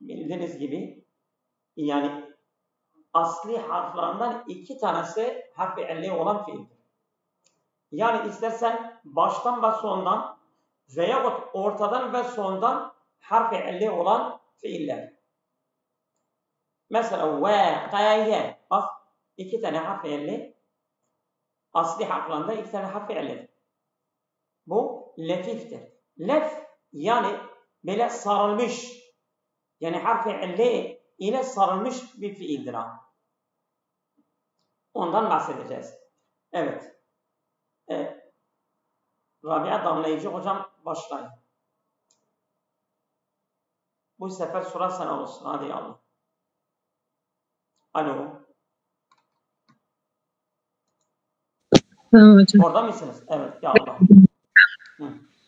bildiğiniz gibi yani asli harflerinden 2 tanesi harfi illi olan fiildir. Yani istersen baştan ve sondan veyahut ortadan ve sondan harfi illi olan fiiller. Mesela vâkâye. Bak 2 tane harfi illi. Asli harflerinde 2 tane harfi illidir. Bu lefiftir. Lef yani böyle sarılmış. Yani harfi illi ile sarılmış bir fiildir. Ondan bahsedeceğiz. Evet. Rabia Damlayıcı hocam başlayın. Bu sefer soru sana olsun. Hadi Allah. Alo. Tamam hocam. Orada mısınız? Evet. Ya Allah.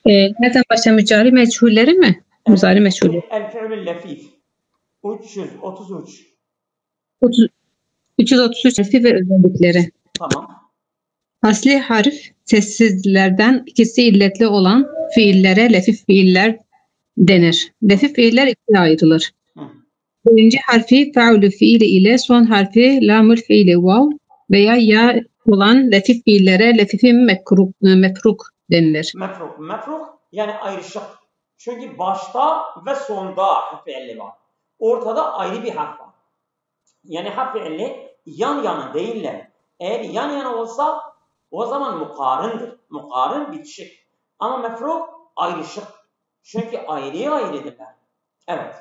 Nereden başlayalım? Mücari meçhulleri mi? Mücari meçhulleri. El fi'lül lefif. 333. 333 harfi ve özellikleri. Tamam. Asli harf sessizlerden ikisi illetli olan fiillere lefif fiiller denir. Lefif fiiller ikiye ayrılır. Birinci harfi fe'lü fiili ile son harfi lamül fiili vav veya ya olan lefif fiillere lefifin mefruk denilir. Mefruk yani ayrışık. Çünkü başta ve sonda harfi illi var. Ortada ayrı bir harf var. Yani harfi illi yan yana değiller. Eğer yan yana olsa o zaman mukarındır. Mukarın bitişik. Ama mefruk ayrışık. Çünkü ayrıdırlar. Evet.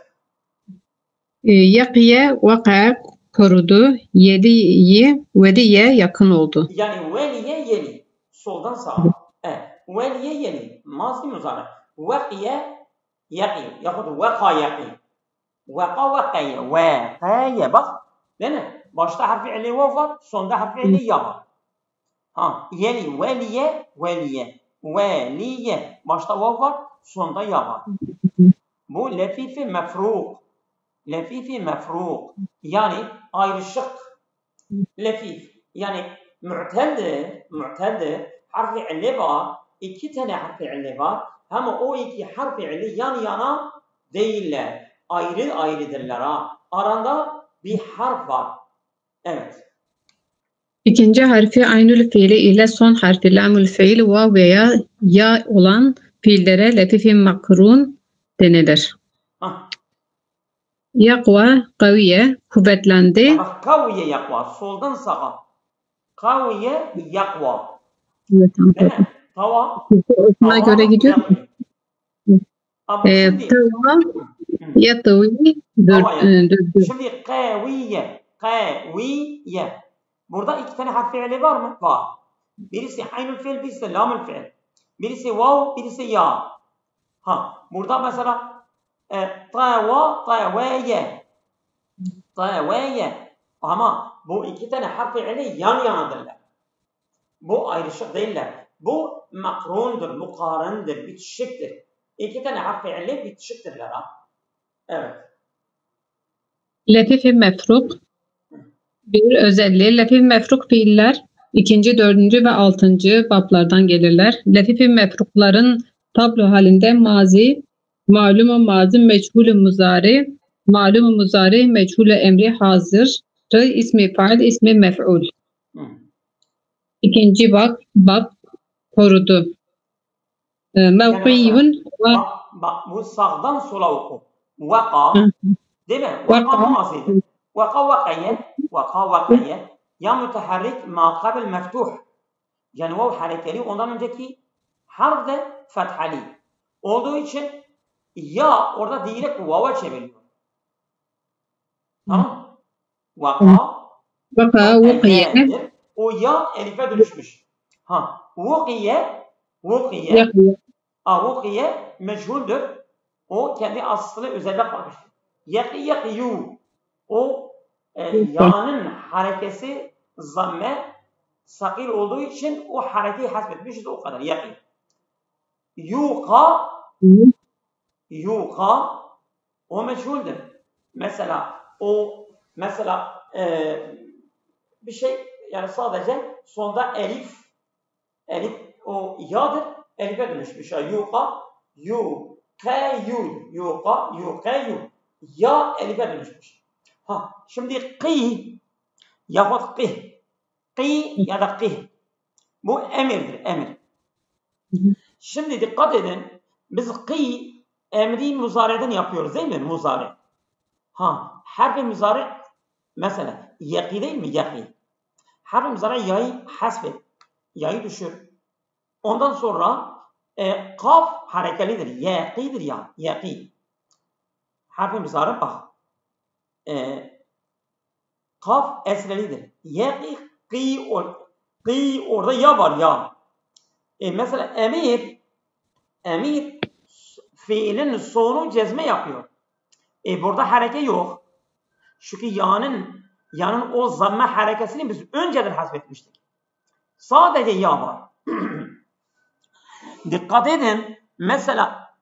Yakiye, vaka, korudu, yediye, vediye yakın oldu. Yani veliye yeli. Soldan sağa. Evet. Veliye yeli. Mazdi muzara. Vakiye yaki. Yahut vaka yaki. Vaka vakaya. Vakaya. Bak. Değil mi? Başta harfi illi vav var. Sonda harfi illi ya var. Ha. Yeli. Veliye. Veliye. Veliye. Başta vav var. Sonda ya var. Bu lefifi mefruk. Lefifi mefruk. Yani ayrışık. Lefif. Yani mu'teldir. Harfi illi var. 2 tane harfi illi var. Ama o 2 harfi illi yan yana değiller. Ayrıdırlar. Aranda bir harf var. Evet. İkinci harfi aynül fiili ile son harfi lamül fiil vav veya ya olan fiillere lefifin makrun denilir. Yakva, kaviye, kuvvetlendi. Kaviye yakva. Soldan sağa. Kaviye yakva. Evet, değil mi? Tava. Buna göre gidiyor. Tava, yatavi, Şimdi kaviye. Kaviye. Burada 2 tane harf fiili var mı? Var. Birisi aynül fiil, birisi de lamül fiil. Birisi vav, birisi ya. Burada mesela tavaye. Tavaye. Ama bu 2 tane harf fiili yan yanadırlar. Bu ayrışık değiller. Bu makrundur, mukarındır, bitişiktir. 2 tane harf fiili bitişiktirler. Evet. Lefif-i mefruk. Bir özelliği lefif-i mefruk fiiller 2., 4. ve 6. bablardan gelirler. Lefif-i mefrukların tablo halinde mazi, malum-u mazi, meçhul-u muzari, malum-u muzari, meçhul-u emri hazır, ismi fail, ismi mef'ul. 2. bab korudu. Mevkiyun bak bu sağdan sola oku. Vaka. Değil mi? Vaka mazidir. Vaka. Ya müteharrik ma kabil meftuh. Yani vav harekeli ondan önceki harf de fethali. Olduğu için ya orada direkt vava çeviriyor. Tamam? Vaka. O ya elife dönüşmüş. Vukiye. Vukiye meçhuldür. O kendi aslı üzerinde kalmıştır. Yakiyu. O ya'nın harekesi zamme sakil olduğu için o harekeyi hasbetmişiz o kadar. Yaki. Yuka o meçhuldür. Mesela bir şey yani sadece sonda elif o ya'dır. Elife dönüşmüş. Yuka. ya elife dönüşmüş. Şimdi qih yahut qih. Qih ya da qih. Bu emirdir, emir. Şimdi dikkat edin. Biz qih emri muzari'den yapıyoruz değil mi? Muzari. Harfi muzari mesela yaki değil mi? Yaki. Harfi muzari ya'yı hasfet. Ya'yı düşür. Ondan sonra kaf harekelidir. Yakidir ya. Yaki. Harfi muzari bak. Kaf esrelidir. Yaki qi orada ya var ya. Mesela emir fiilin sonu cezme yapıyor. Burada hareket yok. Çünkü yanın o zamme harekesini biz önceden hasbetmiştik. Sadece ya var. Dikkat edin. Mesela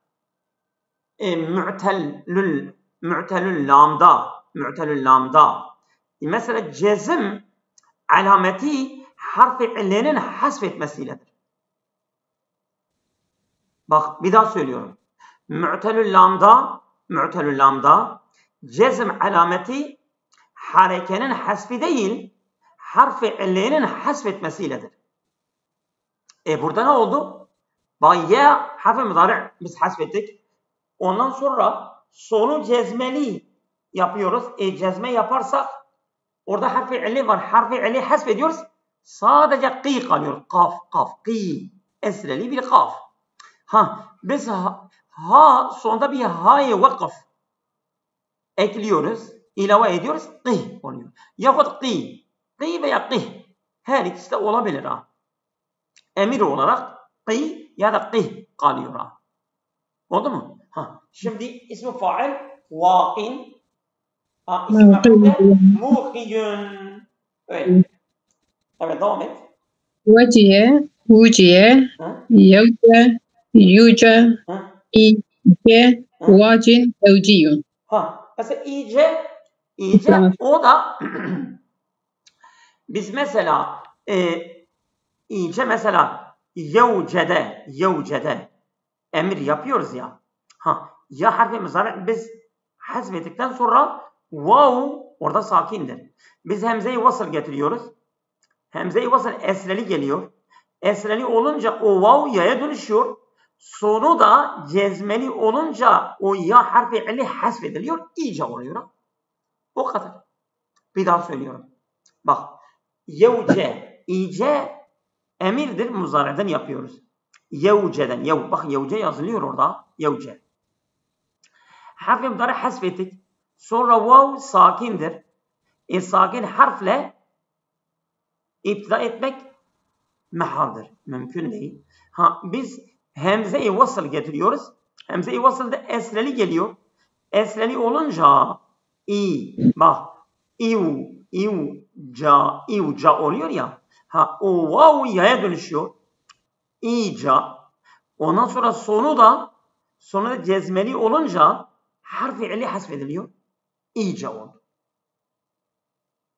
mu'telül lamda. Mesela cezim alameti harfi illenin hasfetmesiyledir. Bak bir daha söylüyorum. Mu'telül lamda cezim alameti harekenin hasfi değil, harfi illenin hasfetmesiyledir. Burada ne oldu? Bak ya harfi mudari biz hasfettik. Ondan sonra sonu cezmeli yapıyoruz. Cezme yaparsak orada harfi illi var. Harfi illi hasfediyoruz. Sadece qi kalıyor. Kaf, qi. Esreli bir kaf. Biz sonunda bir ha'yı vakıf ekliyoruz. İlave ediyoruz. Qi oluyor. Yahut qi. Qi veya qi. Her ikisi de olabilir Emir olarak qi ya da qi kalıyor Oldu mu? Şimdi ismi fail vakin. İsmi mef'ul muhiyun. Öyle. Evet devam et. Vuciye, yuce, ice, vacin, evciyun. Mesela iyice o da biz mesela iyice mesela yevcede emir yapıyoruz ya. Ya harfi muzari biz hasbettikten sonra vav orada sakindir. Biz hemze-i vasıl getiriyoruz. Hemze-i vasıl esreli geliyor. Esreli olunca o vav ya'ya dönüşüyor. Sonu da cezmeli olunca o ya harfi illi hasfediliyor. İyice oluyor. O kadar. Bir daha söylüyorum. Bak. İyice emirdir. Muzari'den yapıyoruz. Yevce'den. Bak yevce yazılıyor orada. Yevce. Harf-i mudari hasfettik. Sonra vav sakindir. Sakin harfle iptida etmek mehaldir. Mümkün değil. Biz hemze-i vasıl getiriyoruz. Hemze-i vasıl da esreli geliyor. Esreli olunca bak İvca oluyor ya. O vav ya'ya dönüşüyor. İca. Ondan sonra sonu da cezmeli olunca harfi illi hasfediliyor. İca oldu.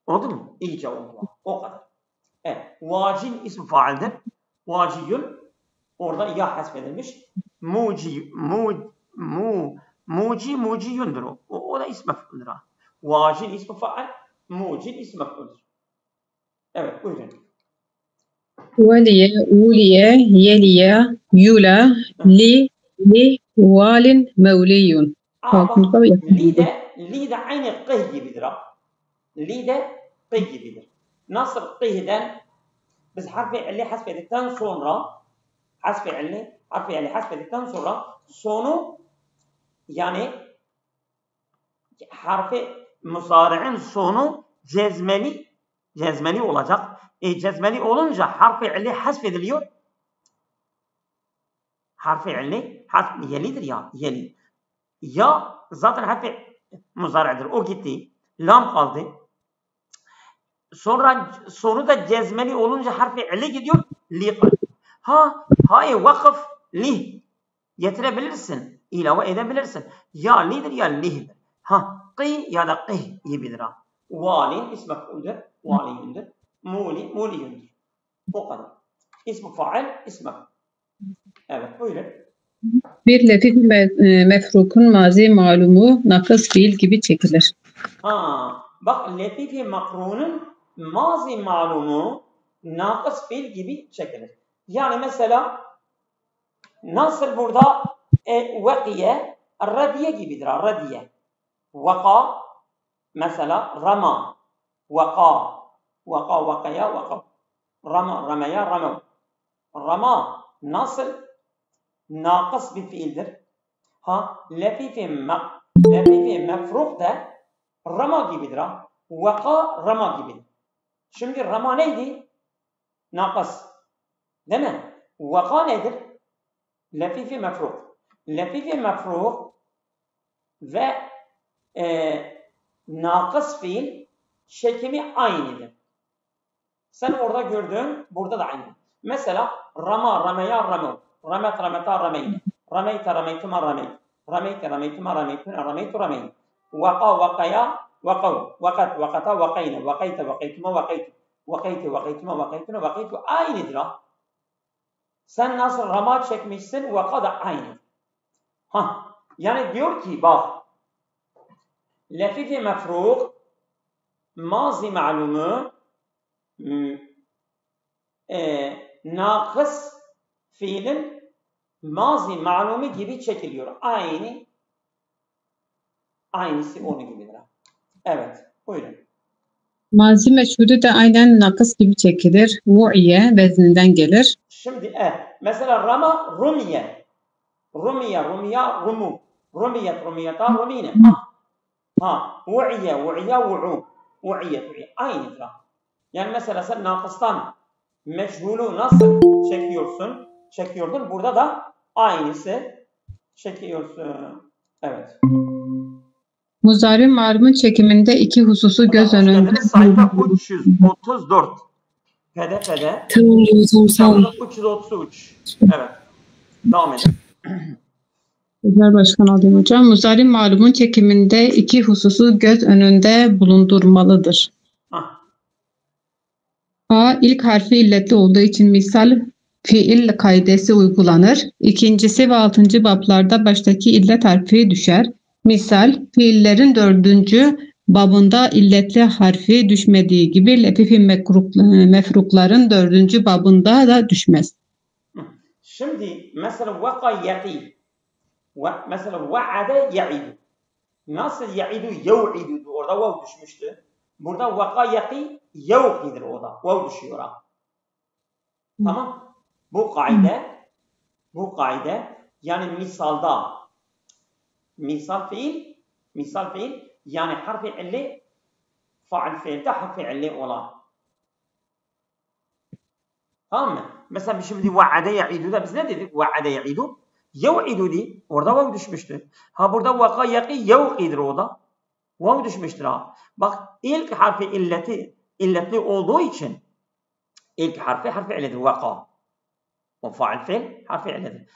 Oldu mu? İca oldu. O kadar. Evet. Vacin ismi faildir. Vaciyun orada ya hasfedilmiş. Muciyundur o. O da ismi mef'uldür. Vacin ismi fail. Mucin ismi mef'uldür. Evet buyurun. Veliye, uliye, yeliye, yula, li, valin, mevliyun. Li de aynı qih gibidir. Li de qih gibidir. Nasıl qih'den biz harfi illi hasfedikten sonra sonu yani harfi muzari'in sonu cezmeli olacak. Cezmeli olunca harfi illi hasfediliyor. Harfi illi yelidir ya. Yeli. Ya zaten harfi muzari'dir. O gitti. Lam kaldı. Sonra sonu da cezmeli olunca harfi illi gidiyor. Li kaldı. Hayır vakıf li getirebilirsin. İlave edebilirsin. Ya lidir ya lihdir. Qi ya da qih gibidir. Valin ismi mef'uldür. Valiyundur. Muliyundur. O kadar. İsmi fail ismi. Evet buyurun. Bir lefif mefrukun mazi malumu nakıs fiil gibi çekilir. Bak letifi makrunun mazi malumu nakıs fiil gibi çekilir. Yani mesela nasıl burada vekiye radiye gibidir. Radiye. Vaka mesela rama. Vaka. Vaka vakaya vaka. Rama ramaya rama. Rama nasıl nakıs bir fiildir. Letifi mefruk da rama gibidir. Vaka rama gibidir. Şimdi rama neydi? Nakıs. Değil mi? Vaka nedir? Letifi mefruk. Letifi mefruk ve nakıs fiil çekimi aynıdır. Sen orada gördüğün burada da aynı. Mesela rama ramaya ramu. Ramet rameta rameyne. Rameyte rameytuma rameyt. Rameyte rameytuma rameytuna rameytu rameyn. Vaka vakaya vakav. Vakat vakata vakayne. Vakayte vakaytuma vakaytu. Vakayte vakaytuma vakaytuna vakaytu. Aynıdır ha. Sen nasıl rama çekmişsin vaka da aynı. Yani diyor ki bak letifi mefruk mazi malumu nakıs fiilin mazi malumu gibi çekiliyor. Aynısı onun gibidir. Evet, buyurun. Mazi meçhulü de aynen nakıs gibi çekilir. Vu'iye vezninden gelir. Şimdi mesela rama rumiye. Rumiye, rumiya, rumu. Rumiyet, rumiyeta, rumine. Vu'iye, vu'iya, vu'u. Vu'iyet, vu'iye. Aynıdır. Yani mesela sen nakıstan meçhulü nasıl çekiyordun. Burada da aynısı çekiyorsun. Evet. Muzari malumun çekiminde iki hususu göz önünde. Sayfa 334. PDF'de. Tamam hocam sağ olun. 333. Evet. Devam edelim. Güzel başkan alayım hocam. Muzari malumun çekiminde iki hususu göz önünde bulundurmalıdır. A. İlk harfi illetli olduğu için misal fiil kaidesi uygulanır. İkincisi ve 6. bablarda baştaki illet harfi düşer. Misal fiillerin 4. babında illetli harfi düşmediği gibi letifi mefrukların 4. babında da düşmez. Şimdi mesela vaka yaqi. Mesela va'ade ya'idu. Nasıl ya'idu yev'idu? Orada vav düşmüştü. Burada vaka yaqi yev'idir orada. Vav düşüyor. Tamam. Bu kaide yani misal fiil yani harfi illi faal fiilde harfi illi olan. Tamam mı? Mesela şimdi va'ade ya'idu da biz ne dedik? Va'ade ya'idu yev'idu di. Orada vav düşmüştü. Burada vaka yaqi yev'idir orada. Vav düşmüştür ha. Bak ilk harfi illetli olduğu için ilk harfi illidir vaka. O faal fiil harfi illidir.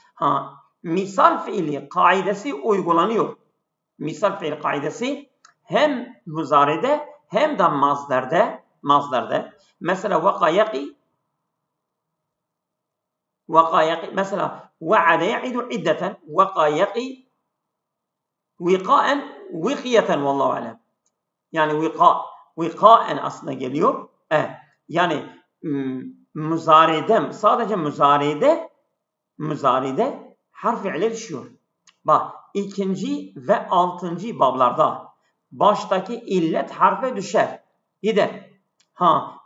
Misal fiili kaidesi uygulanıyor. Misal fiil kaidesi hem muzaride hem de mazderde. Mesela vaka yaqi mesela va'ade ya'idu iddeten vaka yaqi vikaen vikiyeten vallahu alem. Yani vikaen aslında geliyor. Yani muzaride sadece muzaride harf-i ile düşüyor. Bak 2. ve 6. bablarda baştaki illet harfe düşer. Gider.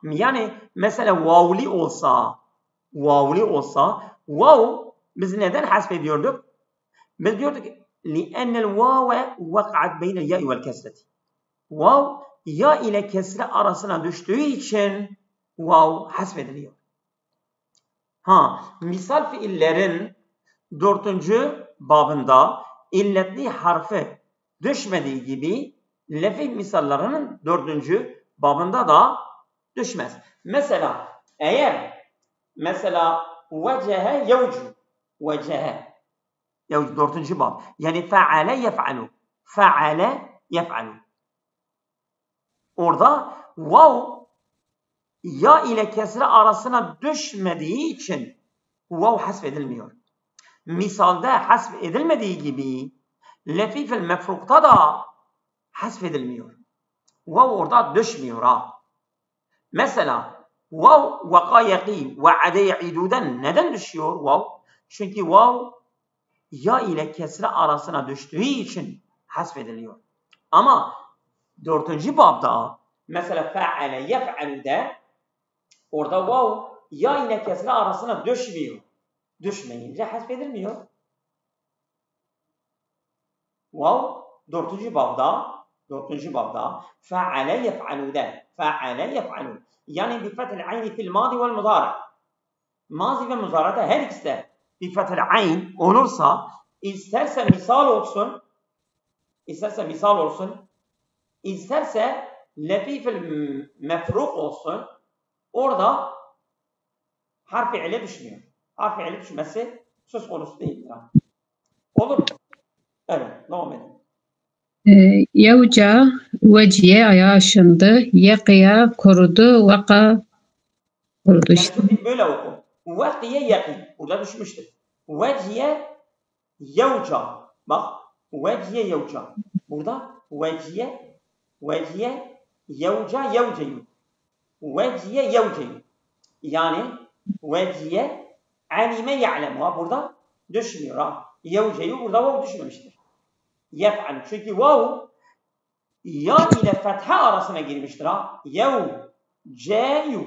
Yani mesela vavli olsa vav biz neden hasbediyorduk? Biz diyorduk لِأَنَّ الْوَاوَ وَقَعَتْ بَيْنَ الْيَاءِ وَالْكَسْرَةِ. Vav ya ile kesre arasına düştüğü için vav hasbediliyor. Misal fiillerin 4. babında illetli harfi düşmediği gibi lefif misallarının 4. babında da düşmez. Mesela eğer vecehe yevcu vecehe 4. bab yani fe'ale yef'alu orada vav ya ile kesre arasına düşmediği için vav hasbedilmiyor. misalde hasf edilmediği gibi lefifil mefrukta da hasf edilmiyor. Vav orada düşmüyor ha. Mesela vav vaka yaqi ve ade ya'idu'dan neden düşüyor vav? Çünkü vav ya ile kesre arasına düştüğü için hasf ediliyor. Ama 4. babda mesela fe'ale yef'alu'da orada vav ya ile kesre arasına düşmüyor. Düşmeyince hasf edilmiyor. Vav 4. babda fe'ale yef'alu'da fe'ale yef'alu yani bi fethil ayni fil madi vel mudari. Mazi ve muzarada her ikisi de bi fethil ayn olursa isterse misal olsun isterse lefifil mefruk olsun orada harf-i ile düşmüyor. Harf-i ile düşmesi söz konusu değildir. Olur mu? Evet, devam edin. Yevca veciye ayağı aşındı. Yakiya korudu. Vaka korudu işte. Yani böyle oku. Vekiye yakin. Burada düşmüştür. Veciye yevca. Bak. Veciye yevca. Burada veciye yevca yevceyu. Veciye yevceyu. Yani veciye alime ya'lemu. Burada düşmüyor ha. Yevceyu burada vav düşmemiştir. Yef'al. Çünkü vav ya ile fetha arasına girmiştir ha. Yevceyu.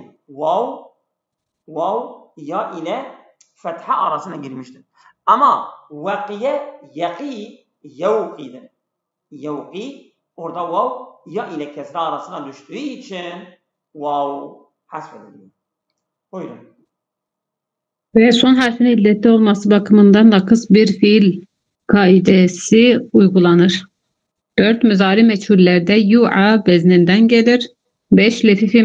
Vav ya ile fetha arasına girmiştir. Ama vakiye yaqi yevqidir. Yevqi orada vav ya ile kesra arasına düştüğü için vav hasfediliyor. Buyurun. Ve son harfin illetli olması bakımından nakıs bir fiil kaidesi uygulanır. 4 müzari meçhullerde yu'a bezninden gelir. 5 lefifi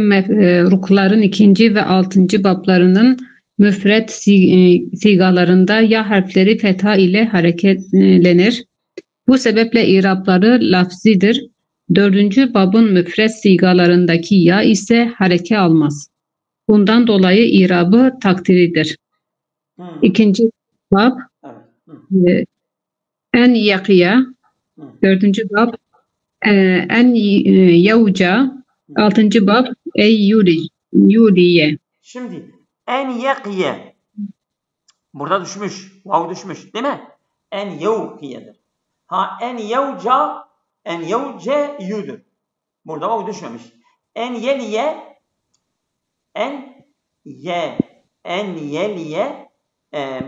rukların 2. ve 6. bablarının müfret sigalarında ya harfleri fetha ile hareketlenir. Bu sebeple irapları lafzidir. 4. babın müfret sigalarındaki ya ise hareke almaz. Bundan dolayı irabı takdiridir. 2. bab en yakiya, 4. bab en yevca, 6. bab ey yuliye. Şimdi en yakiye burada düşmüş, vav düşmüş değil mi? En yevkiyedir. Ha en yevce yudur. Burada vav düşmemiş. En yeliye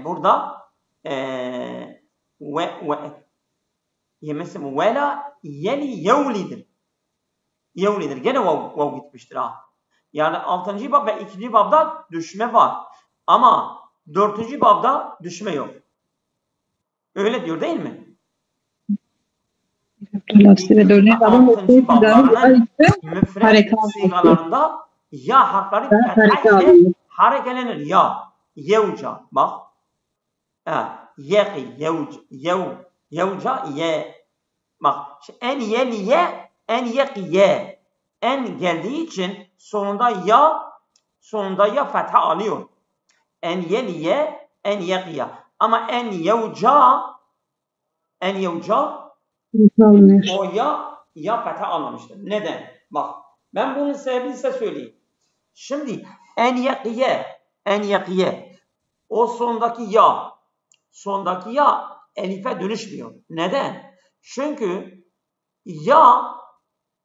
burada yemesim vela yeli yevlidir. Yevlidir. Gene vav gitmiştir ha. Yani 6. bab ve 2. babda düşme var. Ama 4. babda düşme yok. Öyle diyor değil mi? 6. bablarının müfret sigalarında ya harfleri fetha harekelenir. Ya. Yevca. Bak. Yeqi. Yevca. Ye. Bak. En yeliye. En yeqiye. En geldiği için sonunda ya fetha alıyor. En yeliye. En yeqiye. Ama en yevca o ya fetha almamıştır. Neden? Bak. Ben bunun sebebini size söyleyeyim. Şimdi en yakiye o sondaki ya elife dönüşmüyor. Neden? Çünkü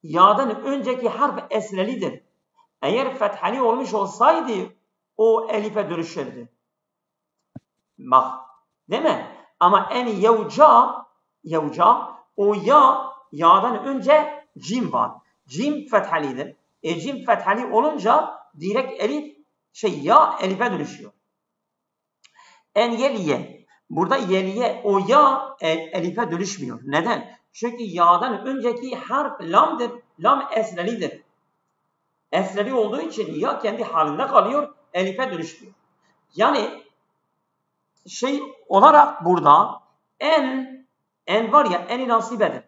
ya'dan önceki harf esrelidir. Eğer fethali olmuş olsaydı o elife dönüşürdü. Bak. Değil mi? Ama en yevca o ya'dan önce cim var. Cim fethalidir. Cim fethali olunca direkt ya elife dönüşüyor. En yeliye. Burada yeliye o ya elife dönüşmüyor. Neden? Çünkü ya'dan önceki harf lam'dır. Lam esrelidir. Esreli olduğu için ya kendi halinde kalıyor, elife dönüşmüyor. Yani olarak burada en var ya en nasibedir.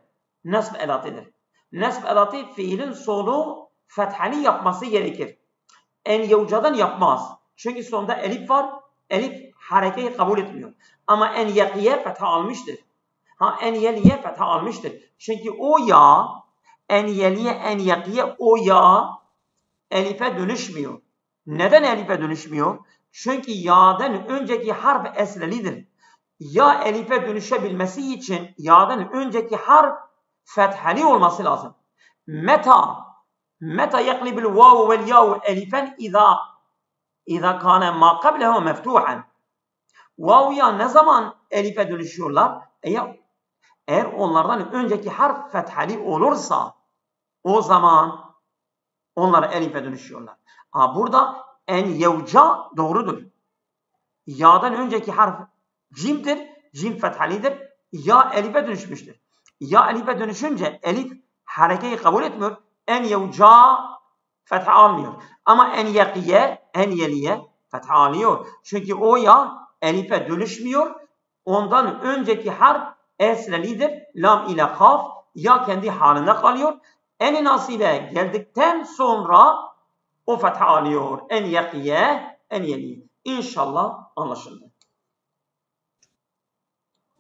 Nasb edatıdır. Nasb edatı fiilin sonu fethali yapması gerekir. En yevcadan yapmaz. Çünkü sonunda elif var. Elif harekeyi kabul etmiyor. Ama en yakiye fetha almıştır. En yeliye fetha almıştır. Çünkü o ya, en yeliye, en yakiye o ya elife dönüşmüyor. Neden elife dönüşmüyor? Çünkü ya'dan önceki harf eslelidir. Ya elife dönüşebilmesi için ya'dan önceki harf fethali olması lazım. Meta yaklibul vavu vel ya'u elifen İza kâne mâ kablehu meftuhan. Vav ya ne zaman elife dönüşüyorlar? Eğer onlardan önceki harf fethali olursa o zaman onlar elife dönüşüyorlar. Burada en yevca doğrudur. Ya'dan önceki harf cimdir. Cim fethalidir. Ya elife dönüşmüştür. Ya elife dönüşünce elif harekeyi kabul etmiyor. En yevca fetha almıyor. Ama en yeliye fetha alıyor. Çünkü o ya elife dönüşmüyor. Ondan önceki harf eslelidir. Lam ile kaf ya kendi halinde kalıyor. En nasibe geldikten sonra o fetha alıyor. En yeliye. İnşallah anlaşıldı.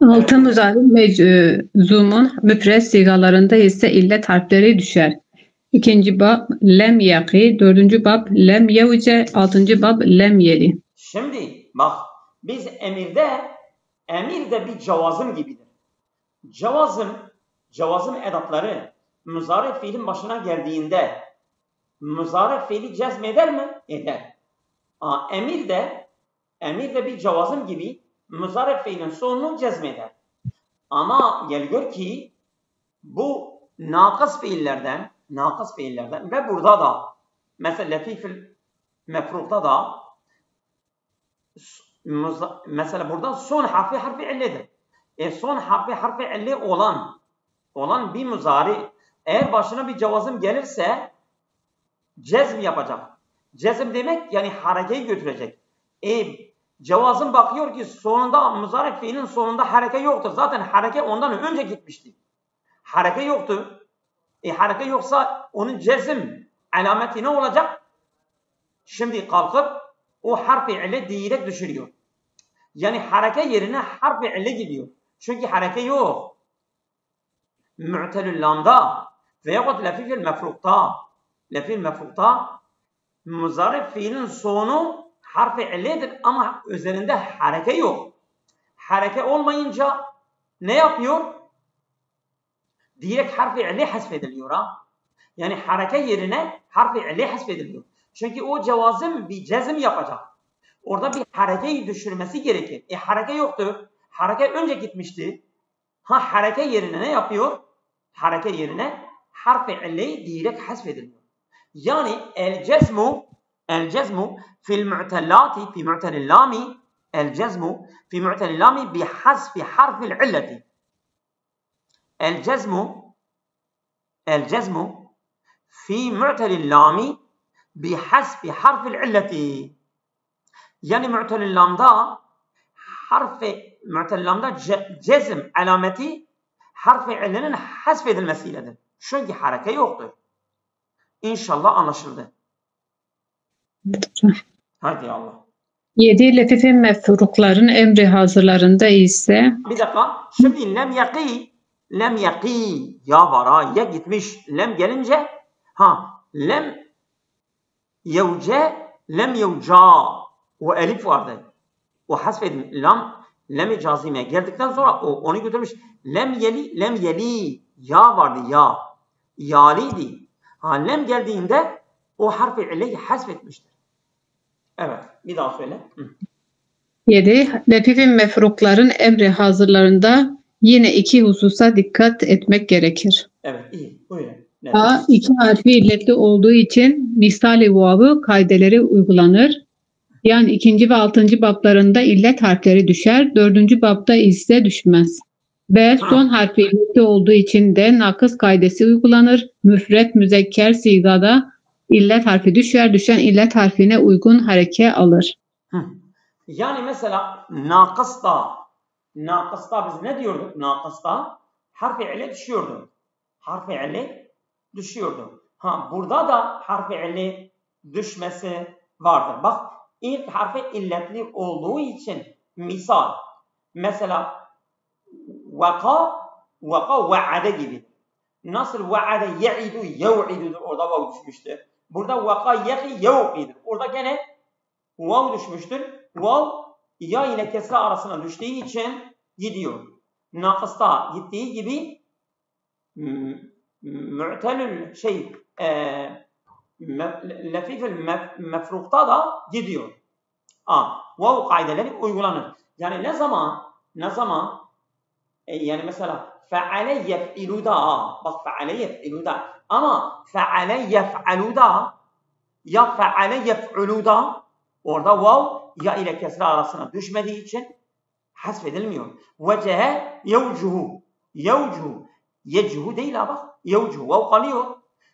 Altı muzari meczumun müfred sigalarında ise illet harfleri düşer. İkinci bab lem yaki, dördüncü bab lem yevce, altıncı bab lem yeli. Şimdi bak biz emir de bir cevazım gibidir. Cevazım edatları muzari fiilin başına geldiğinde muzari fiili cezmeder mi? Eder. Emir de bir cevazım gibi muzari fiilin sonunu cezmeder. Ama geliyor ki bu nakıs fiillerden ve burada da mesela lefifil mefrukta da mesela burada son harfi illedir. Son harfi illi olan bir muzari eğer başına bir cevazım gelirse cezm yapacak. Cezm demek yani harekeyi götürecek. Cevazım bakıyor ki sonunda muzari fiilin sonunda hareke yoktur. Zaten hareke ondan önce gitmişti. Hareke yoktu. Hareke yoksa onun cezm alameti ne olacak? Şimdi kalkıp o harfi ille direkt düşürüyor. Yani hareke yerine harfi ille gidiyor. Çünkü hareke yok. Mu'telül lamda veyahut lefifil mefrukta muzari fiilin sonu harfi illedir ama üzerinde hareke yok. Hareke olmayınca ne yapıyor? Direkt harfi ille hasfediliyor. Yani hareke yerine harfi ille hasfediliyor. Çünkü o cevazım bir cezim yapacak. Orada bir harekeyi düşürmesi gerekir. Hareke yoktu. Hareke önce gitmişti. Hareke yerine ne yapıyor? Hareke yerine harfi illeyi direkt hasfediliyor. Yani el cezmu fil mu'tellati fi mu'tellil lami el cezmu fi mu'tellil lami bi hasfi harfil illeti. El cezmu fi mu'tellil lami bi hasfi harfil illeti. Yani mu'tellil lamda cezm alameti harfi illenin hasfedilmesiyledir. Çünkü hareke yoktur. İnşallah anlaşıldı. Hadi Allah. 7 lefifin mefrukların emri hazırlarında ise bir dakika. Şimdi lem yaki ya var ya gitmiş. Lem gelince lem yevce lem yevca o elif vardı. O hasfedin lem-i cazime geldikten sonra onu götürmüş. Lem yeli ya vardı ya. Yaliydi. Lem geldiğinde o harfi illeyi hasfetmiştir. Evet. Bir daha söyle. 7. Lefifin mefrukların emri hazırlarında yine iki hususa dikkat etmek gerekir. Evet. iyi. Buyurun. A. İki harfi illetli olduğu için misali vav'ı kaideleri uygulanır. Yani 2. ve 6. bablarında illet harfleri düşer. 4. babda ise düşmez. B. Son harfi illetli olduğu için de nakıs kaidesi uygulanır. Müfret, müzekker sigada illet harfi düşer. Düşen illet harfine uygun hareke alır. Yani mesela nakısta biz ne diyorduk? Nakısta harfi illet düşüyordu. Burada da harfi illet düşmesi vardır. Bak ilk harfi illetli olduğu için Misal. Mesela vaka vaade gibi. Nasıl vaade ye'idu yev'idudur. Orada vav düşmüştür. Burada vaka ye'i yev'idur. Orada gene vav düşmüştür. Vav ya ile kesre arasına düştüğü için gidiyor. Nakısta gittiği gibi mu'telül lefifil mefrukta da gidiyor. Vav kaideleri uygulanır. Yani ne zaman yani mesela fe'ale yef'ilu da bak fe'ale yef'ilu da ama fe'ale yef'alu da ya fe'ale yef'ulu da orada vav ya ile kesre arasına düşmediği için hasfedilmiyor. Vecehe yevcuhu yevcuhu değil ha bak yevcuhu vav kalıyor.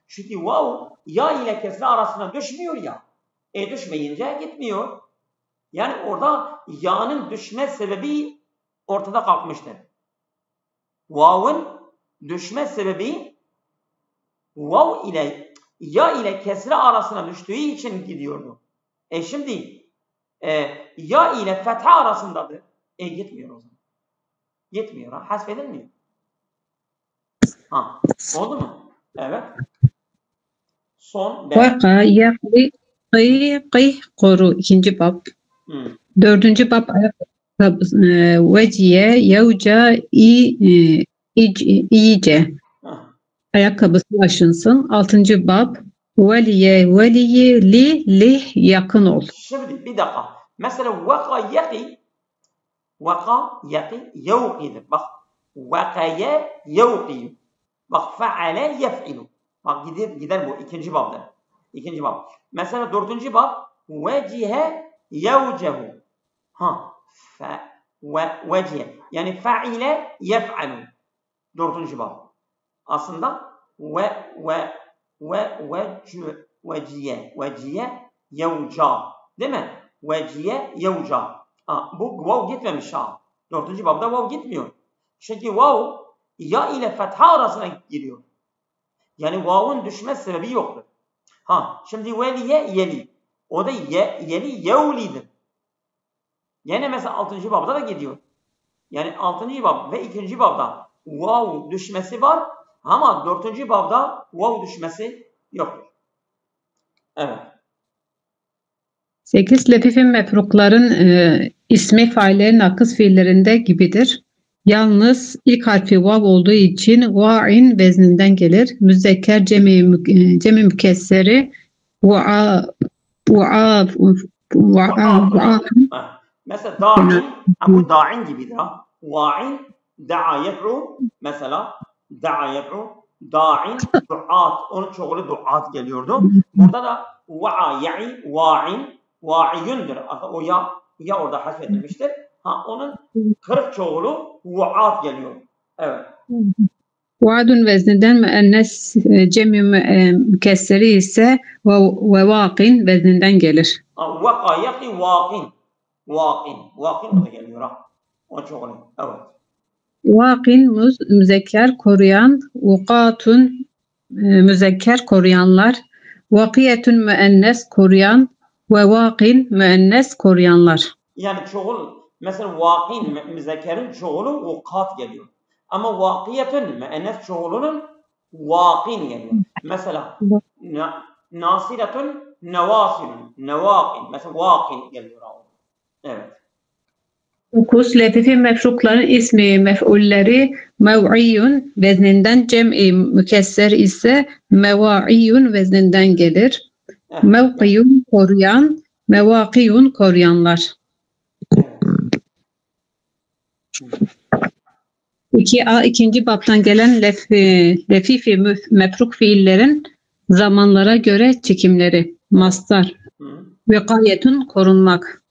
Çünkü vav ya ile kesre arasına düşmüyor ya. Düşmeyince gitmiyor. Yani orada ya'nın düşme sebebi ortada kalkmıştır. Vav'ın düşme sebebi vav ile ya ile kesre arasına düştüğü için gidiyordu. Şimdi ya ile fetha arasındadır. Gitmiyor o zaman. Gitmiyor ha. Hasfedilmiyor. Oldu mu? Evet. Son. Vaka yakli qih koru. İkinci bab. Dördüncü bab veciye yevca iyice. Ayakkabısı aşınsın. Altıncı bab veliye li yakın ol. Şimdi bir dakika. Mesela vaka yaqi yevqidir. Bak vakaya yevqi. Bak fe'ale yef'ilu. Bak gider bu ikinci babda. İkinci bab. Mesela dördüncü bab vecihe yevcehu. Vecihe. Yani fe'ile yef'alu. Dördüncü bab. Aslında veciye yevca. Değil mi? Veciye yevca. Bu vav gitmemiş ha. Dördüncü babda vav gitmiyor. Çünkü vav ya ile fetha arasına giriyor. Yani vav'un düşme sebebi yoktur. Şimdi veliye yeli. O da yeli yevlidir. Yine mesela 6. babda da gidiyor. Yani 6. bab ve 2. babda vav düşmesi var ama 4. babda vav düşmesi yoktur. Evet. 8. Lefif-i mefrukların ismi faillerin akıs fiillerinde gibidir. Yalnız ilk harfi vav olduğu için va'in vezninden gelir. Müzekker cemi mükesseri Mesela da'in, bu da'in gibidir ha. Va'in, da'a yed'u, mesela da'a yed'u, da'in, du'at, onun çoğulu du'at geliyordu. Burada da va'a ya'i, va'in, va'iyundur. O ya orada hasfedilmiştir. Onun 40 çoğulu va'at geliyor. Evet. Va'dun vezninden müennes cemi mükesseri ise ve vaqin vezninden gelir. Vaqa yaqi vaqin. Vaqin o da geliyor ha. O çoğulu. Evet. Vaqin müzekker koruyan, vuqatun müzekker koruyanlar, vakiyetun müennes koruyan ve vaqin müennes koruyanlar. Yani çoğul mesela vaqin müzekkerin çoğulu vuqat geliyor. Ama vakiyetun müennes çoğulunun vaqin geliyor. Mesela nasiretun nevasilun, nevaqin. Mesela vaqin geliyor. Evet. 9. Lefif-i mefrukların ismi mef'ulleri mev'iyyun vezninden cem'i mükesser ise meva'iyyun vezninden gelir. Mevqiyun koruyan, mevaqiyun koruyanlar. 2a ikinci babtan gelen lefif-i mefruk fiillerin zamanlara göre çekimleri. Mastar. Vikayetun korunmak.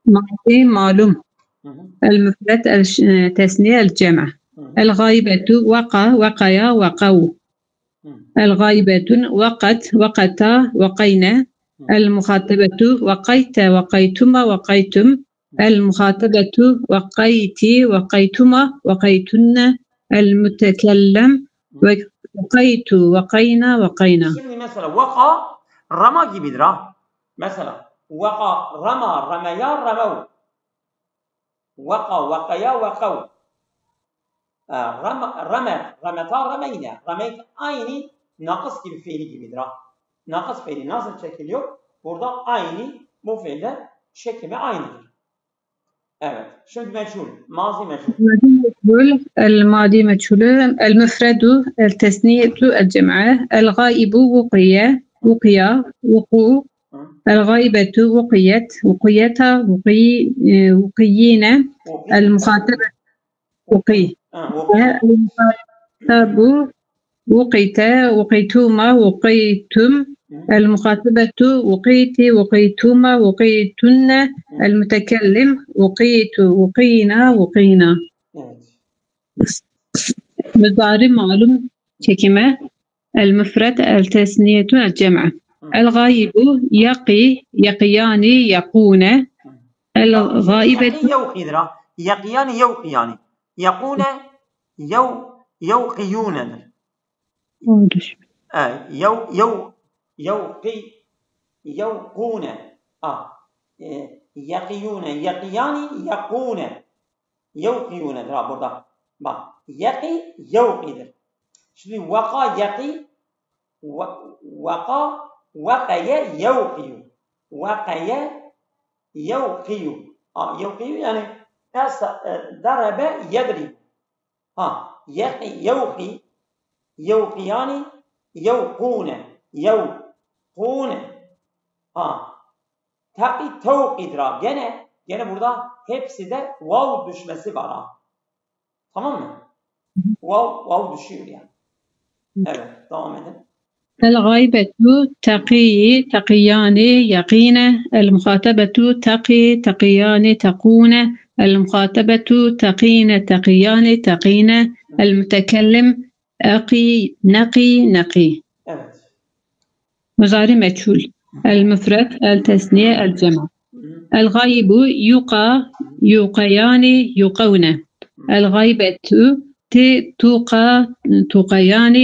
Ma'di malum. El-müfret el-tesniye el-cema. El-gaybetu vakaya vakavu. El-gaybetun vakata vakayne. El-muhatabetu vakayte vakaytuma vakaytum. El-muhatabetu vakayti vakaytuma vakaytunne. El-mütekellem vakaytu vakayna vakayna. Şimdi mesela vaka rama gibidir ha. Mesela vaka rama ramaya ramav. Vaka, vakaya, vakav. Ramet, rameta, rameyne. Ramet aynı nakıs gibi fiili gibidir. Nakıs fiili nasıl çekiliyor? Burada aynı bu fiiller çekimi aynıdır. Evet. Şimdi meçhul. Mazi meçhul. الماضي مجهول المفرد التثنية الجمع الغائب وقية وقيا وقوع الغائبة وقيت وقيتا وقيين المخاطبة وقي المخاطب وقيت وقيتما وقيتم المخاطبة وقيت وقيتما وقيتن المتكلم وقيت وقينا وقينا. مضارع معلوم çekime المفرد التثنية الجمع الغائب يقي يقيان يقون الغائبة يقيان يوقيان يقون يوقيون يوقي يوقون يقيون يقيان يقون يوقيون'dur ha burada. Bak yaqi yevqidir. Şimdi vaka yaqi vaka vakaya yevqiyu. Vakaya yevqiyu. Yevqiyu yani darabe yedrib. Yaqi yevqi yevqiyani yevqune yevqune. Taqi tevqidir ha. Gene burada hepsi de vav düşmesi var ha. Tamam mı? Vav düşüyor yani. Evet, devam edin. الغائبة تقي تقيان يقين المخاطبة تقي تقيان تقون المخاطبة تقين تقيان تقين المتكلم أقي نقي نقي. Evet. مضارع مجهول المفرد التثنية الجمع الغائب يقى يقيان يقون الغائبة تقى تقيان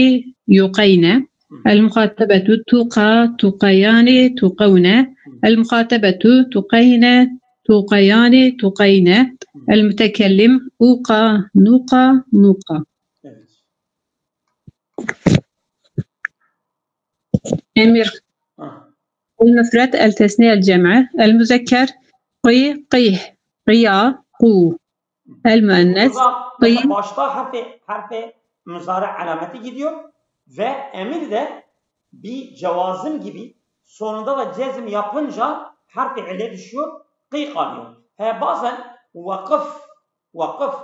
يقين المخاطبة تقى تقيان تقون المخاطبة تقين تقيان تقين المتكلم أوقى نقى نقى. أمير المفرد التثنية الجمع المذكر قي قيه قيا قو المؤنث قي. Başta harfi muzari alameti gidiyor ve emir de bir cevazım gibi sonunda da cezm yapınca harfi ile düşüyor, qi kalıyor. Bazen vakıf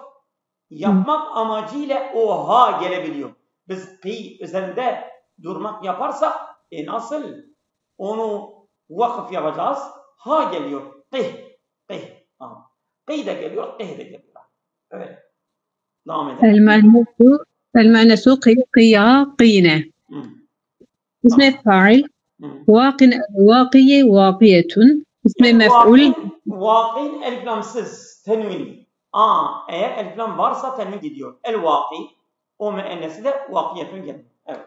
yapmak amacıyla o ha gelebiliyor. Biz qi üzerinde durmak yaparsak nasıl onu vakıf yapacağız? Ha geliyor. Qih. Qih de geliyor, qih de geliyor. Evet. Devam edelim. المؤنث قي قيا قينة. اسم فاعل واقٍ الواقي واقية. اسم مفعول Vakin eliflamsız tenvini. Eğer eliflam varsa tenvin gidiyor. El vaki o müennesi de vakiyetun geliyor. Evet.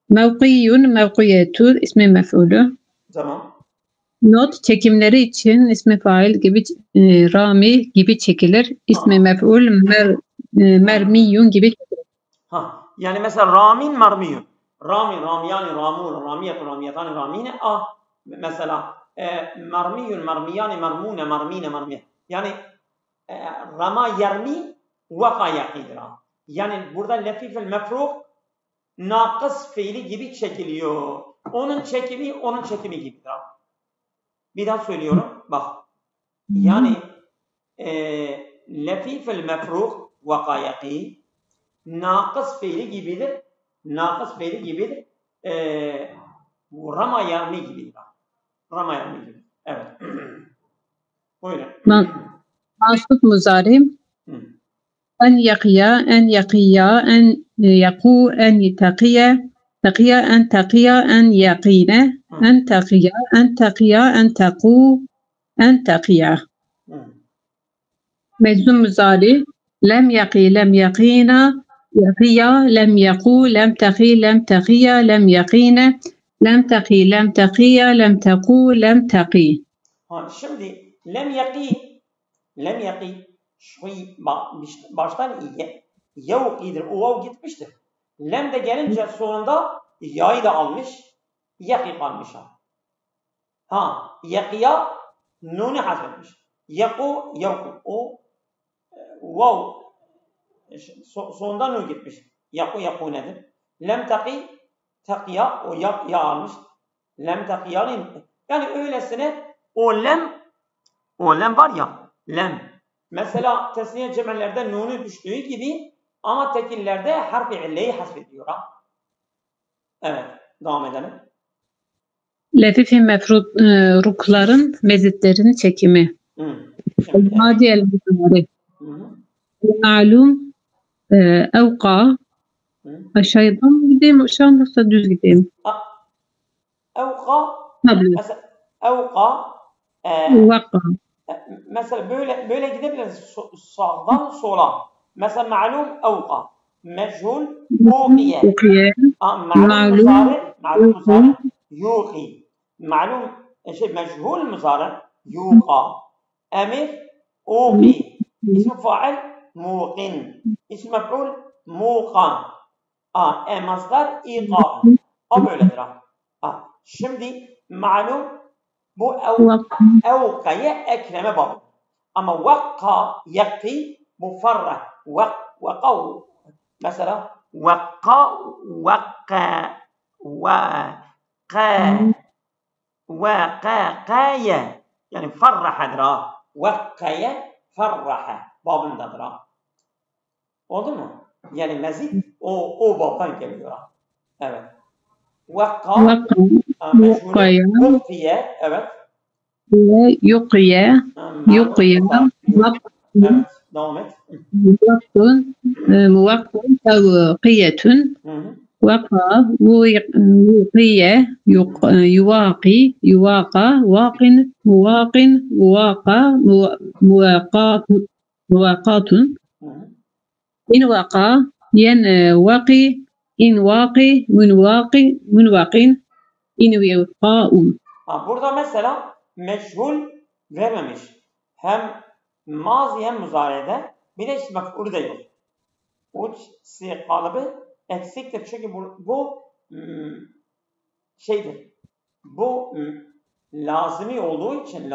Mevqiyun mevqiyetun ismi mef'ulü. Tamam. Not çekimleri için ismi fail gibi rami gibi çekilir. İsmi mef'ul mermiyun gibi çekilir. Yani mesela ramin mermiyun. Ramiyani ramun, ramiyetun, ramiyetani ramine. Mesela mermiyun, mermiyani, mermune, mermine, mermiye. Yani rama yermi vaka yakidir. Yani burada lefifel mefruk nakıs fiili gibi çekiliyor. Onun çekimi gibidir. Bir daha söylüyorum. Bak. Yani lefifel mefruk vaka yaki nakıs fiili gibidir. Nakıs fiili gibidir. Rama yermi gibidir. Rama yermi gibidir. Evet. Buyurun. Mansub muzarim. En yakiya, en yakiya, en yaku, en takiya, takiya, en takiya, en yakine, en takiya, en takiya, en taku, en takiya. Meczum muzari. Lem yaki, lem yakina, yakiya, lem yaku, lem taki, lem takiya, lem yakine, lem taki, lem takiya, lem taku, lem taki. Şimdi lem yaki Lem yaki baştan yevkidir. O vav gitmiştir. Lem de gelince sonunda ya'yı da almış. Yaki kalmış. Ha, yakiya nunu hasbetmiş. Yaku, yaku. O vav sonunda nun gitmiş. Yaku, yaku nedir? Lem taki, takiya, o ya almış. Lem takiyanın. Yani öylesine o lem var ya, lem. Mesela tesniye cemellerde nunu düştüğü gibi ama tekillerde harf-i illeyi hasbediyor. Evet, devam edelim. Lefif-i mefrukların mezitlerin çekimi. Hadi el-muzari. Ma'lum evka. Aşağıdan mı gideyim, aşağıdan yoksa düz gideyim? Evka. Evka. Mesela böyle gidebiliriz sağdan sola. Mesela ma'lum evka. Meçhul uqiye. Ma'lum muzari yuqi. Ma'lum meçhul muzari yuqa. Emir uqi. İsmi fail muqin. İsmi mef'ul muqan. Masdar iqa. O böyledir. Şimdi ma'lum bu evkaya ekleme babı. Ama vakka yakti mufarrah. Vakka mesela vakaya yani farrahadır. Vakkaya farraha babındadır. Oldu mu? Yani mezit o babdan geliyor. Evet. Vakka Yuqiye, evet. Yuqiye, evet, devam et. Muvakkun, tevqiyetun, vaka, vuqiye, yuvaqi, yuvaqa, vaqin, muvaqa, muwaqatun, invaqa, yenvaqi, invaqi, munvaqin, İnviqâ'un. Burada mesela meçhul vermemiş. Hem mazi hem muzarede bir de ismi mef'ulü de yok. Uç kalıbı eksiktir. Çünkü bu şeydir. Bu lazimi olduğu için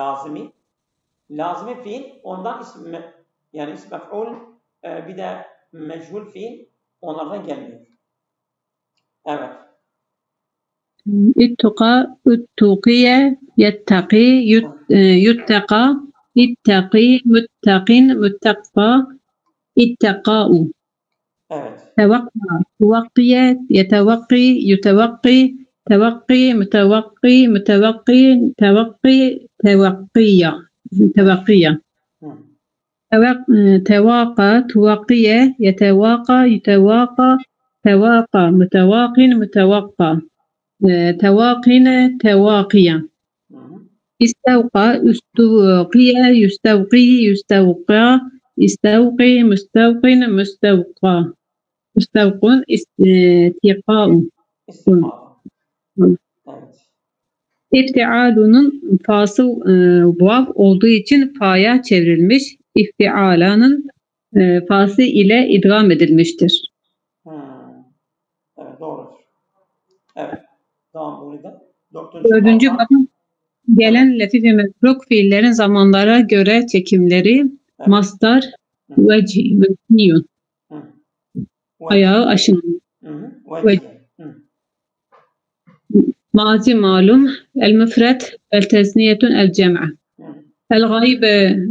lazimi fiil ondan ismi mef'ul bir de meçhul fiil onlardan gelmiyor. Evet. İttuqa, uttuqiye, yettaqi, yuttaqa, ittaqi, muttaqin, muttakka, ittaqa'u. Evet. Tevakka, tuvakkiye, yetevakki, yutevakki, tevakki, mutevakki, mutevakki, tevakki, tevakkiya. Tevaqa, tuvakkiye, yetevaqa, yutevaqa, tevaqa, mutevaqin, mutevakka. Tevaqine, tevaqiya. İstevqa, üstevqiye, yüstevqi, yüstevqa, istevqi, müstevqin, müstevqa. Müstevqun, istiqa'un. İftialunun fasıl vav olduğu için fa'ya çevrilmiş. İftialanın fası ile idgam edilmiştir. Evet, doğrudur. Evet. Tamam, burada. Dördüncü bakın gelen lefif ve mefruk fiillerin zamanlara göre çekimleri mastar, veciyun. Ayağı aşınma. Mazi malum, el-müfret, el-tezniyetun, el-cem'a. El-gayb,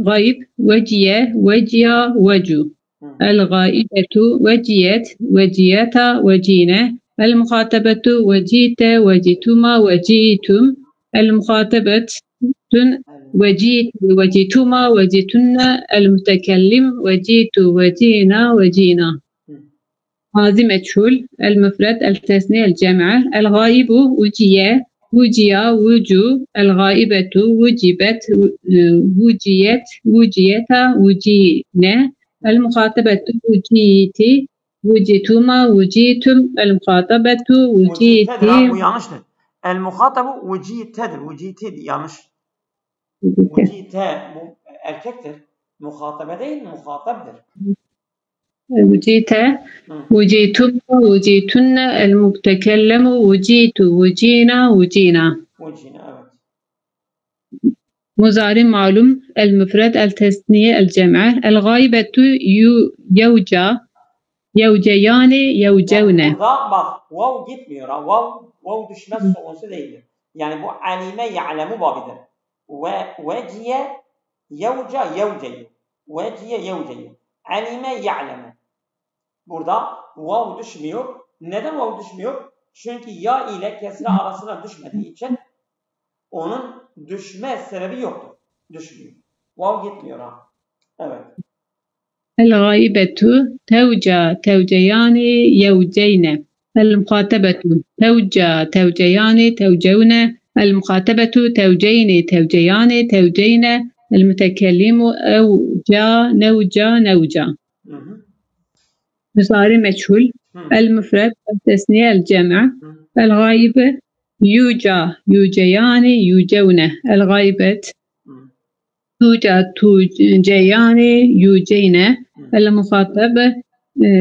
gayb, veciye, veciya, vecu. El-gaibetu, veciyet, veciyeta, vecine. El-muhatabetu, vecite, vecituma, vecitum. El-muhatabetun, vecit, vecituma, vecitunna. El-mütekellim, vecitu, vecina, vecina. Mazi meçhul, el-müfred, el-tesniye, el-cem'a, el-gaibu, veciye, veciya, vecu, el-gaibetu, vecibet, veciyet, veciyeta, vecine, el-muhatabetu, veciti, vecituma, vecitum, el-muhatabetu, veciti. Bu yanlıştır. El-muhatabu vecitedir. Veciti yanlış. Vecite bu erkektir. Muhatabe değil, muhatapdır. وجيت وجيتم وجيتن المتكلم وجيت وجينا وجينا. Evet. مضارع معلوم المفرد التثنية الجمع الغائبة يوجا يوجيان يوجون. Burada bak vav gitmiyor ha. Vav düşmez sonusu değildir. Yani bu alime ya'lemu babidir. Veciye yevca yevceyi. Veciye yevceyi. Alime ya'lemu. Burada vav düşmüyor. Neden vav düşmüyor? Çünkü ya ile kesre arasına düşmediği için onun düşme sebebi yoktur. Düşmüyor. Vav gitmiyor ha. Evet. الغائبة توجا توجيان يوجين المخاطبة توجا توجيان توجون المخاطبة توجين توجيان توجين المتكلم أوجا نوجا نوجا. مصاري مجهول المفرد التثنية الجمع الغائبة يوجا يوجيان يوجون الغائبة توجا توجيان يوجين المخاطب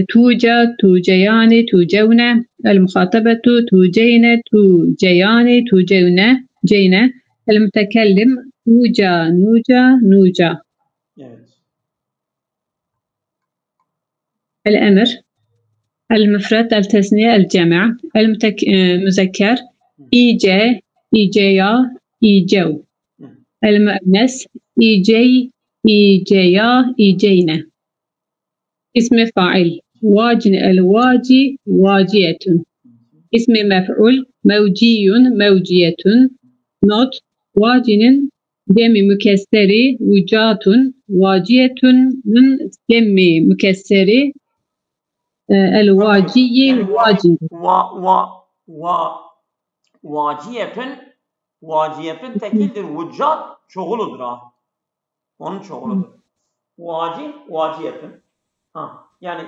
توجا توجيان توجون المخاطبة توجين توجيان توجون جين المتكلم توجا نوجا نوجا. الأمر المفرد التثنية الجمع المذكر إيجا إيجيا إيجو المؤنث إيجي إيجيا إيجينا. اسم فاعل واجن الواجي واجية. اسم مفعول موجي موجية. نوت واجن جمع مكسر وجات واجية من جمع مكسر الواجي واجي. Vaciyetün tekildir. Vüccat çoğuludur ha. Onun çoğuludur. Vaciyetün. Yani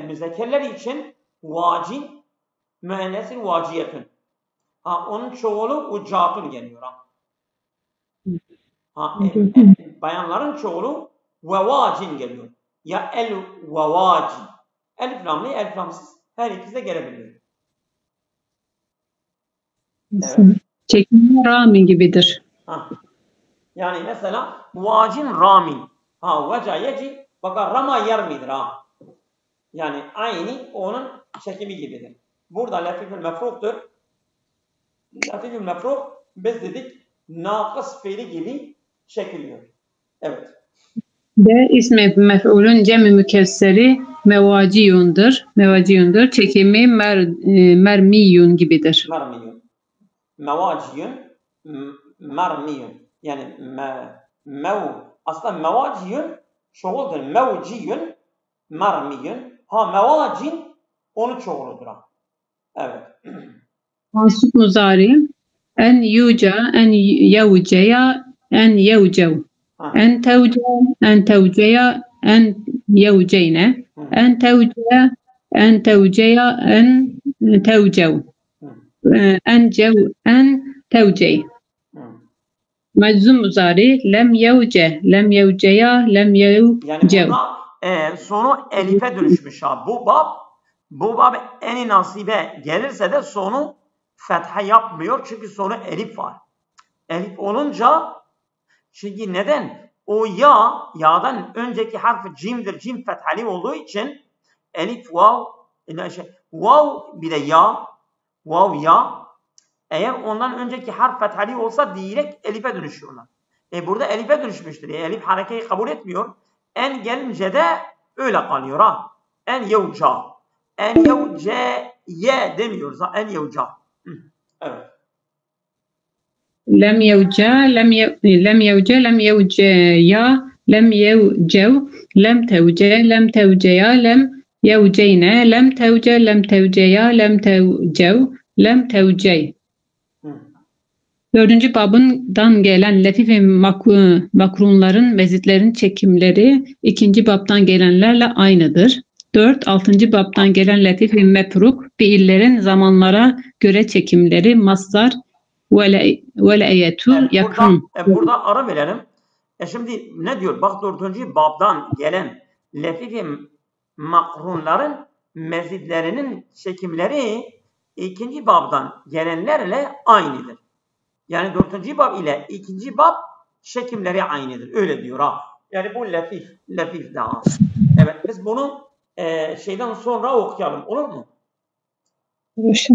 müzekerler için vacin müennesin vaciyetün. Onun çoğulu vüccatun geliyor ha. Bayanların çoğulu vevacin geliyor. Ya el vevaci. Elif lamlı, elif lamsız her ikisi de gelebiliyor. Evet. Çekimler ramin gibidir. Yani mesela vacin ramin. Veca yeci bakar rama yermidir ha. Yani aynı onun çekimi gibidir. Burada lafifül mefruktur. Lafifül mefruk biz dedik nakıs fiili gibi çekiliyor. Evet. Ve ismi mef'ulün cem-i mükesseri mevaciyundur. Çekimi mermiyun gibidir. Mermiyun. Mevaciyun, mermiyun. Yani aslında mevaciyun çoğuldur. Mevciyun, mermiyun. Mevacin onun çoğuludur. Evet. Mansub muzari en yuca, en yevceya, en yevcev. En tevce, en tevceya, en yevceyne. En tevce, en tevceya, en tevcev. En cev, en tevcey. Meczum muzari lem yevce, lem yevceya, lem yevcev. Yani sonu elife dönüşmüş ha. Bu bab en nasibe gelirse de sonu fetha yapmıyor. Çünkü sonu elif var. Elif olunca çünkü neden? O ya'dan önceki harfi cimdir. Cim fethali olduğu için elif, vav, vav bir de vav ya. Eğer ondan önceki harf fethali olsa direkt elife dönüşüyorlar. Burada elife dönüşmüştür. Elif harekeyi kabul etmiyor. En gelince de öyle kalıyor ha. En yevca. En yevceye demiyoruz ha. En yevca. Evet. Lem yevca, lem yevca, lem yevceya, lem yevcev, lem tevce, lem tevceya, lem yevceyne, lem tevce, lem tevceya, lem tevcev, lem tevcey. Dördüncü babından gelen lefif ve makrunların, mezitlerin çekimleri ikinci babdan gelenlerle aynıdır. 4. 6. babdan gelen lefif ve mepruk fiillerin zamanlara göre çekimleri masdar veleyetu yakın. Burada ara verelim. Şimdi ne diyor? Bak 4. babdan gelen lefif makrunların mezidlerinin çekimleri 2. babdan gelenlerle aynıdır. Yani 4. bab ile 2. bab çekimleri aynıdır. Öyle diyor ha. Yani bu lefif daha. Evet, biz bunu şeyden sonra okuyalım. Olur mu? Boşa.